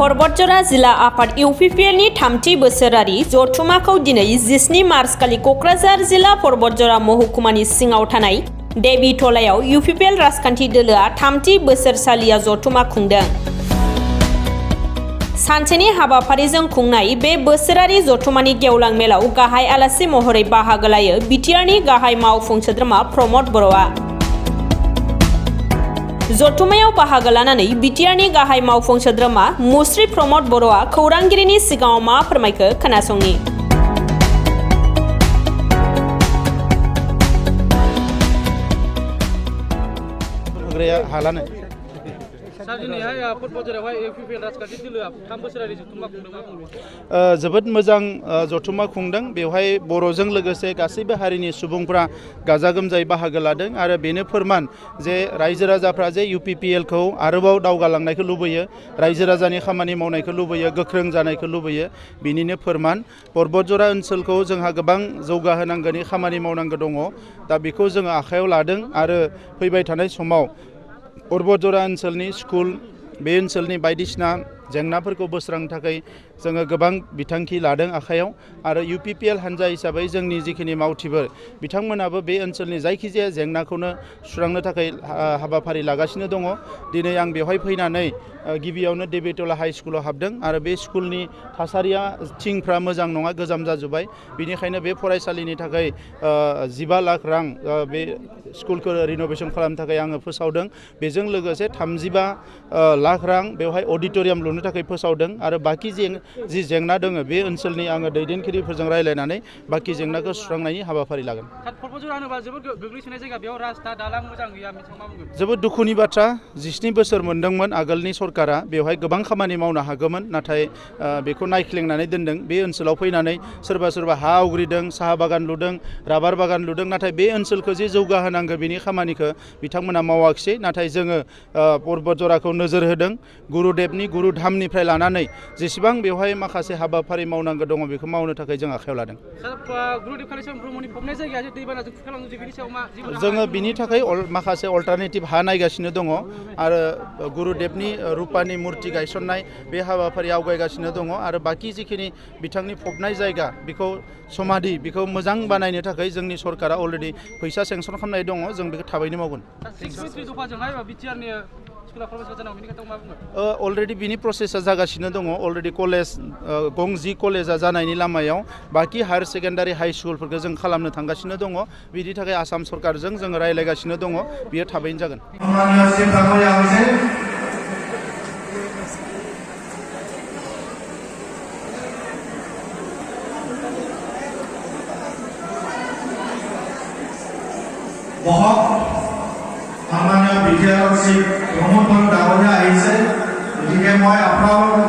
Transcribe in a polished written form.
परबतजरा जिला आफाद इउपिपिएलनि थामथि बोसोरारि जथुमाखौ दिनै 17 मार्च खालि कक्राझार जिला परबतजरा महकुमानि सिङाव थानाय देबिटलायाव इउपिपिएल राजखान्थि दोलोआ थामथि बोसोरसालिया जथुमा खुंदों। सानसेनि हाबाफारिजों खुंनाय बे बोसोरारि जथुमानि गेवलां मेलाव गाहाय आलासि महरै बाहागो लायो बिटिआरनि गाहाय मावफुं सोद्रोमा प्रमद बर'आ। जथुमायाव बाहागो लानानै बिटिआरनि गाहाय मावफुं सोद्रोमा मुस्रि प्रमद बर'आ खौरांगिरिनि सिगाङाव मा फोरमायखो खोनासंनि। जोबोद मोजां जथुमा खुंदों। बेवहाय बर'जों लोगोसे गासैबो हारिनि सुबुंफ्रा गाजा गोमजायै बाहागो लादों आरो बेनो फोरमान जे रायजो राजाफ्रा जे इउपिपिएलखौ आरोबाव दावगालांनायखौ लुबैयो, रायजो राजानि खामानि मावनायखौ लुबैयो, गोख्रों जानायखौ लुबैयो। बिनिनो फोरमान परबतजरा ओनसोलखौ जोंहा गोबां जौगाहोनांगौनि खामानि मावनांगौ दङ। दा बेखौ जोङो आखायाव लादों आरो फैबाय थानाय समाव परबतजरा ओनसोलनि स्कुल बे ओनसोलनि बायदिसिना जेंनाफोरखौ बोस्रांनो थाखाय जोङो गोबां बिथांखि लादों आखायाव आरो इउपिपिएल हान्जा हिसाबै जोंनि जिखिनि मावथिफोर बिथांमोनाबो बे ओनसोलनि जायखिजाया जेंनाखौनो सुस्रांनो थाखाय हाबाफारि लागासिनो दङ। दिनै आं बेवहाय फैनानै गिबियावनो देबिटला हाइ स्कुलाव हाबदों आरो बे स्कुलनि थासारिया थिंफ्रा मोजां नङा, गोजाम जाजोब्बाय। बिनिखायनो बे फरायसालिनि थाखाय 15 लाख रां बे स्कुलखौ रिन'भेसन खालामनो थाखाय आङो फोसावदों। बेजों लोगोसे 35 लाख रां बेवहाय अडिट'रियाम लुनो थाखाय फोसावदों आरो बाखि जि जेंना दङ बे ओनसोलनि आङो दैदेनगिरिफोरजों रायज्लायनानै बाखि जेंनाखौ सुस्रांनायनि हाबाफारि लागोन। जोबोद दुखुनि बाथ्रा। 17 बोसोर मोनदोंमोन आगोलनि सरकारा, बेवहाय गोबां खामानि मावनो हागौमोन, नाथाय बेखौ नायख्लेंनानै दोनदों। बे ओनसोलाव फैनानै सोरबा हा आवग्रिदों, साहा बागान लुदों, राबार बागान लुदों, नाथाय बे ओनसोलखौ जे जौगाहोनांगौ बेनि खामानिखौ बिथांमोना मावाखिसै। नाथाय जोङो परबतजराखौ नोजोर होदों। गुरुदेबनि गुरुधामनिफ्राय लानानै जेसेबां बेवहाय माखासे हाबाफारि मावनांगौ दङ बेखौ मावनो थाखाय जों आखायाव लादों। जोङो बिनि थाखाय माखासे अल्टारनेटिभ हा नायगासिनो दङ आरो गुरुदेबनि रुपानि मुर्ति गायसननाय बे हाबाफारि आवगायगासिनो दङ आरो बाखि जिखिनि बिथांनि फबनाय जायगा बेखौ समाधि बेखौ मोजां बानायनो थाखाय जोंनि सरकारा अलरेडि फैसा सेंसन खालामनाय दङ। जों बेखौ थाबैनो मावगोन। अलरेडि बिनि प्रसेसा जागासिनो दङ। अलरेडि कलेज गंजि कलेजा जानायनि लामायाव, बाखि हायार सेकेन्डारि हाइ स्कुलफोरखौ जों खालामनो थांगासिनो दङ। बिनि थाखाय आसाम सरकारजों जोङो रायज्लायगासिनो दङ। बियो थाबैनो जागोन। बहुत सामान्य विद्यार्थी भ्रमण डाঙৰীয়া আহিছে, গতিকে মই আপোনালোকক